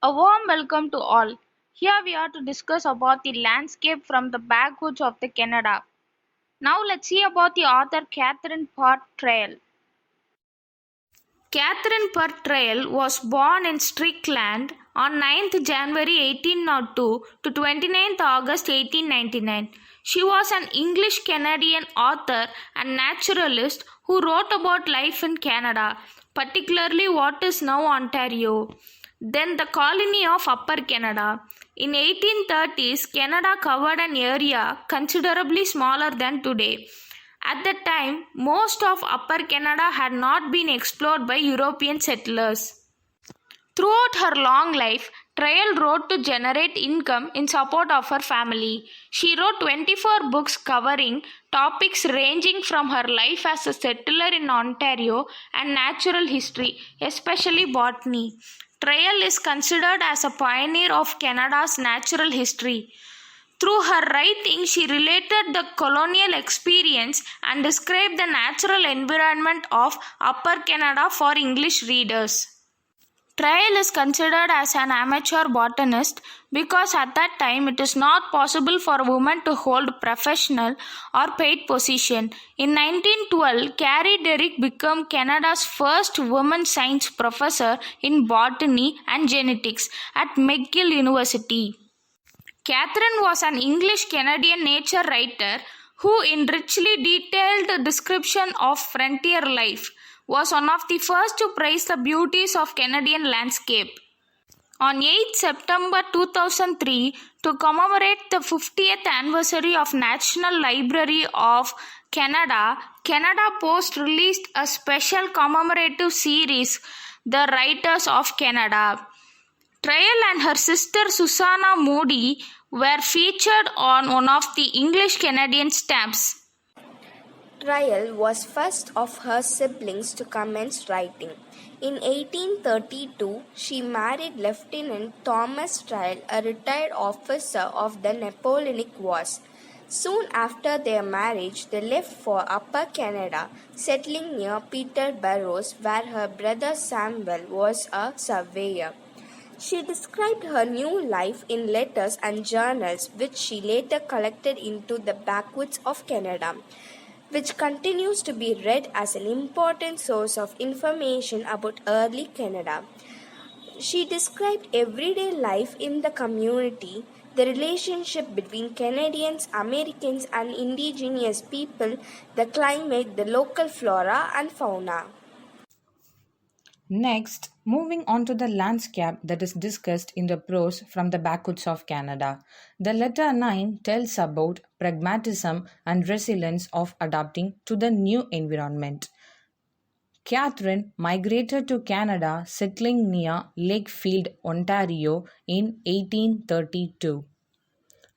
A warm welcome to all. Here we are to discuss about the landscape from the backwoods of the Canada. Now let's see about the author Catherine Parr Traill. Catherine Parr Traill was born in Strickland on 9th January 1802 to 29th August 1899. She was an English Canadian author and naturalist who wrote about life in Canada, particularly what is now Ontario, then the colony of Upper Canada. In 1830s, Canada covered an area considerably smaller than today. At that time, most of Upper Canada had not been explored by European settlers. Throughout her long life, Traill wrote to generate income in support of her family. She wrote 24 books covering topics ranging from her life as a settler in Ontario and natural history, especially botany. Traill is considered as a pioneer of Canada's natural history. Through her writing, she related the colonial experience and described the natural environment of Upper Canada for English readers. Traill is considered as an amateur botanist because at that time it is not possible for a woman to hold professional or paid position. In 1912, Carrie Derrick became Canada's first woman science professor in botany and genetics at McGill University. Catherine was an English Canadian nature writer who, in richly detailed description of frontier life, was one of the first to praise the beauties of Canadian landscape. On 8 September 2003, to commemorate the 50th anniversary of National Library of Canada, Canada Post released a special commemorative series, The Writers of Canada. Traill and her sister Susanna Moodie were featured on one of the English Canadian stamps. Traill was first of her siblings to commence writing. In 1832, she married Lieutenant Thomas Traill, a retired officer of the Napoleonic Wars. Soon after their marriage, they left for Upper Canada, settling near Peterborough, where her brother Samuel was a surveyor. She described her new life in letters and journals, which she later collected into The Backwoods of Canada, which continues to be read as an important source of information about early Canada. She described everyday life in the community, the relationship between Canadians, Americans, and Indigenous people, the climate, the local flora and fauna. Next, moving on to the landscape that is discussed in the prose from the backwoods of Canada. The letter 9 tells about pragmatism and resilience of adapting to the new environment. Catherine migrated to Canada, settling near Lakefield, Ontario in 1832.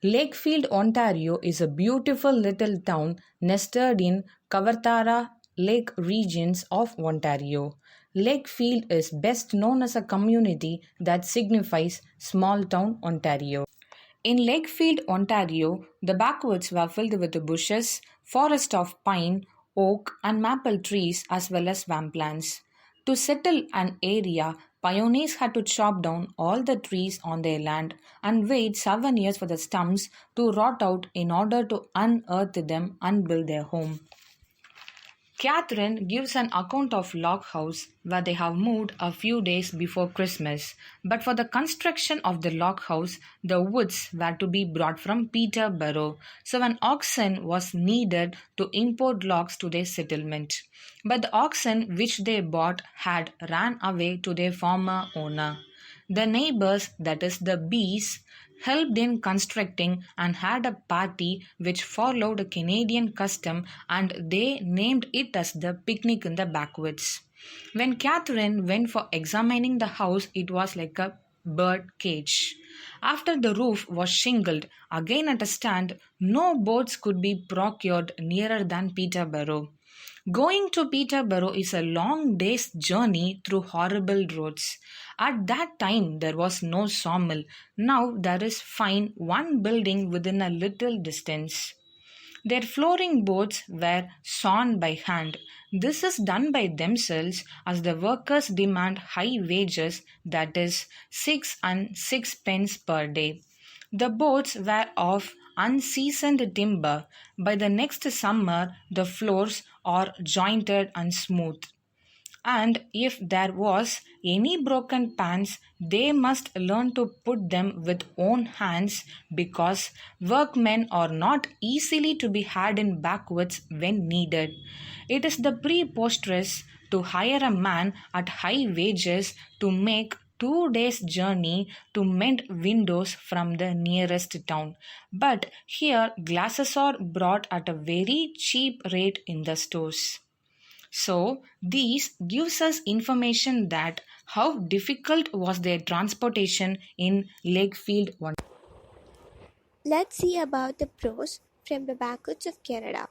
Lakefield, Ontario is a beautiful little town nested in Kawarthara Lake regions of Ontario. Lakefield is best known as a community that signifies small town Ontario. In Lakefield, Ontario, the backwoods were filled with bushes, forests of pine, oak, and maple trees, as well as swamplands. To settle an area, pioneers had to chop down all the trees on their land and wait 7 years for the stumps to rot out in order to unearth them and build their home. Catherine gives an account of log house where they have moved a few days before Christmas, but for the construction of the log house, the woods were to be brought from Peterborough, so an oxen was needed to import logs to their settlement. But the oxen which they bought had ran away to their former owner. The neighbors, that is the bees, helped in constructing and had a party which followed a Canadian custom, and they named it as the picnic in the backwoods. When Catherine went for examining the house, it was like a bird cage. After the roof was shingled, again at a stand, no boats could be procured nearer than Peterborough. Going to Peterborough is a long day's journey through horrible roads. At that time, there was no sawmill. Now there is fine one building within a little distance. Their flooring boards were sawn by hand. This is done by themselves as the workers demand high wages, that is, 6 and 6 pence per day. The boards were of unseasoned timber. By the next summer, the floors are jointed and smooth. And if there was any broken pans, they must learn to put them with own hands because workmen are not easily to be had in backwoods when needed. It is the preposterous to hire a man at high wages to make 2 days' journey to mend windows from the nearest town. But here glasses are brought at a very cheap rate in the stores. So, these gives us information that how difficult was their transportation in Lakefield. Let's see about the pros from the backwoods of Canada.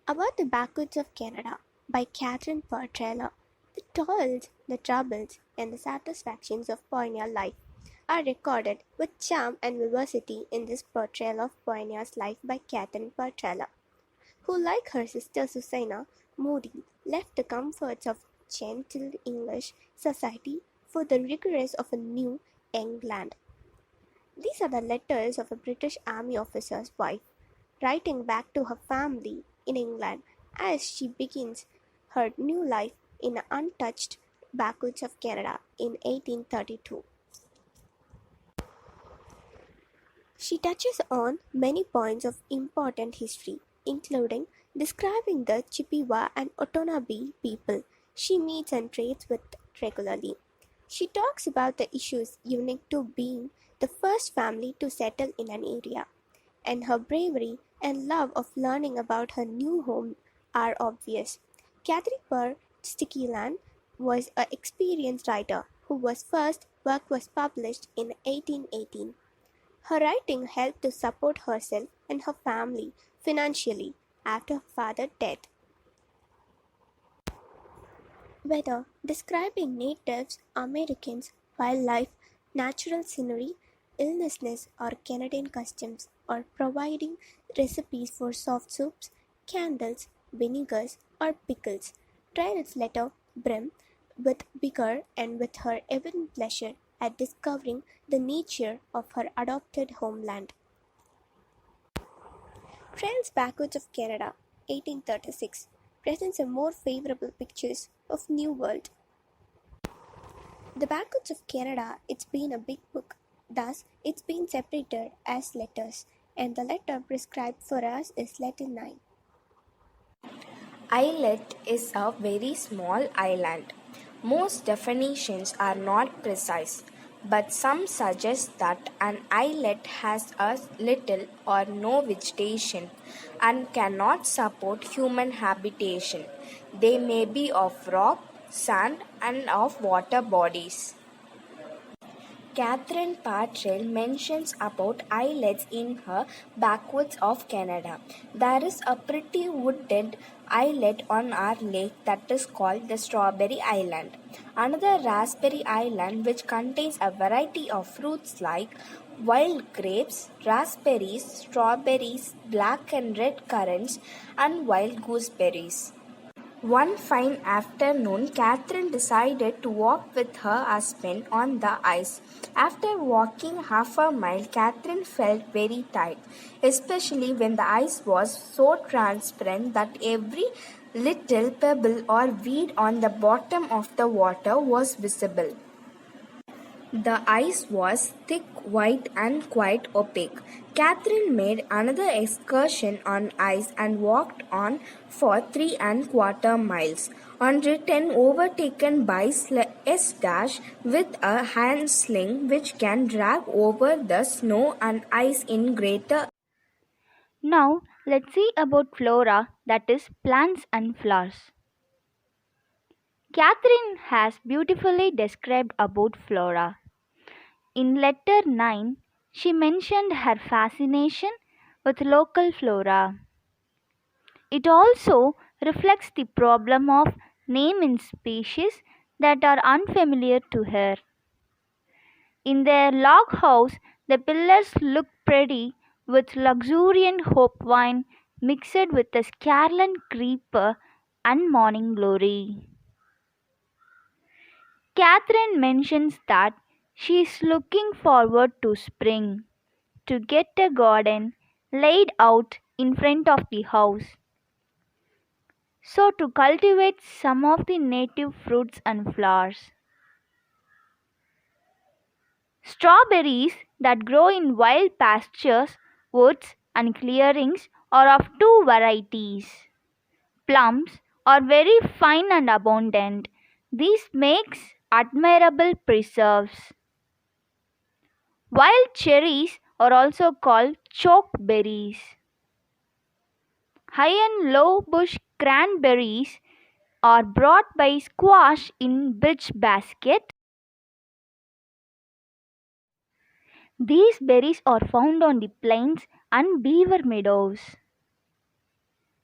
About the Backwoods of Canada by Catherine Portrella. The toils, the troubles, and the satisfactions of pioneer life are recorded with charm and vivacity in this portrayal of pioneer's life by Catherine Portrella, who, like her sister Susanna Moody, left the comforts of gentle English society for the rigors of a New England. These are the letters of a British Army officer's wife writing back to her family in England as she begins her new life in the untouched backwoods of Canada in 1832. She touches on many points of important history, including describing the Chippewa and Otonabee people she meets and trades with regularly. She talks about the issues unique to being the first family to settle in an area, and her bravery and love of learning about her new home are obvious. Catherine Per Stickyland was an experienced writer whose first work was published in 1818. Her writing helped to support herself and her family financially after her father's death. Whether describing natives, Americans, wildlife, natural scenery, illnessness, or Canadian customs, or providing recipes for soft soups, candles, vinegars, or pickles, Trail's letter brim with vigor and with her evident pleasure at discovering the nature of her adopted homeland. Trail's Backwoods of Canada, 1836, presents a more favorable pictures of New World. The Backwoods of Canada, it's been a big book, thus it's been separated as letters, and the letter prescribed for us is letter 9. Islet is a very small island. Most definitions are not precise, but some suggest that an islet has a little or no vegetation and cannot support human habitation. They may be of rock, sand, and of water bodies. Catherine Partrell mentions about islets in her Backwoods of Canada. There is a pretty wooded islet on our lake that is called the Strawberry Island. Another Raspberry Island which contains a variety of fruits like wild grapes, raspberries, strawberries, black and red currants, and wild gooseberries. One fine afternoon, Catherine decided to walk with her husband on the ice. After walking half a mile, Catherine felt very tired, especially when the ice was so transparent that every little pebble or weed on the bottom of the water was visible. The ice was thick, white, and quite opaque. Catherine made another excursion on ice and walked on for 3¼ miles. On return, overtaken by S- with a hand sling which can drag over the snow and ice in greater. Now let's see about flora, that is plants and flowers. Catherine has beautifully described about flora. In letter 9, she mentioned her fascination with local flora. It also reflects the problem of naming species that are unfamiliar to her. In their log house, the pillars look pretty with luxuriant hope vine mixed with the scarlet creeper and morning glory. Catherine mentions that she is looking forward to spring, to get a garden laid out in front of the house, so to cultivate some of the native fruits and flowers. Strawberries that grow in wild pastures, woods, and clearings are of two varieties. Plums are very fine and abundant. This makes admirable preserves. Wild cherries are also called chokeberries. High and low bush cranberries are brought by squash in birch basket. These berries are found on the plains and beaver meadows.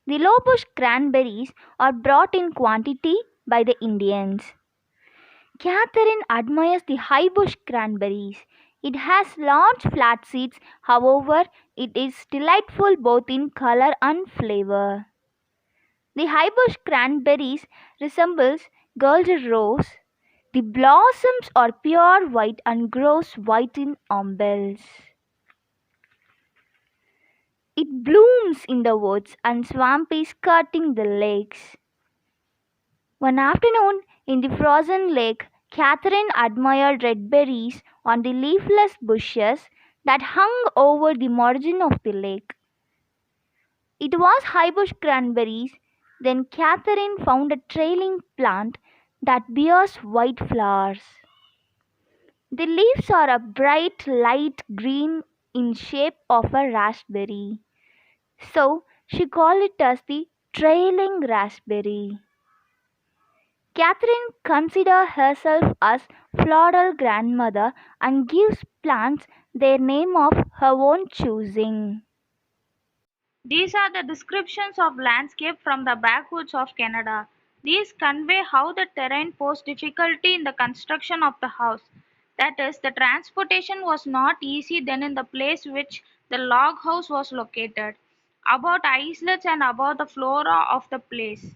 The low bush cranberries are brought in quantity by the Indians. Catherine admires the high bush cranberries. It has large flat seeds, however, it is delightful both in color and flavor. The high bush cranberries resembles golden rose. The blossoms are pure white and grows white in umbels. It blooms in the woods and swampy skirting the lakes. One afternoon in the frozen lake, Catherine admired red berries on the leafless bushes that hung over the margin of the lake. It was highbush cranberries. Then Catherine found a trailing plant that bears white flowers. The leaves are a bright light green in shape of a raspberry. So she called it as the trailing raspberry. Catherine considers herself as floral grandmother and gives plants their name of her own choosing. These are the descriptions of landscape from the backwoods of Canada. These convey how the terrain posed difficulty in the construction of the house. That is, the transportation was not easy then in the place which the log house was located, about islets and about the flora of the place.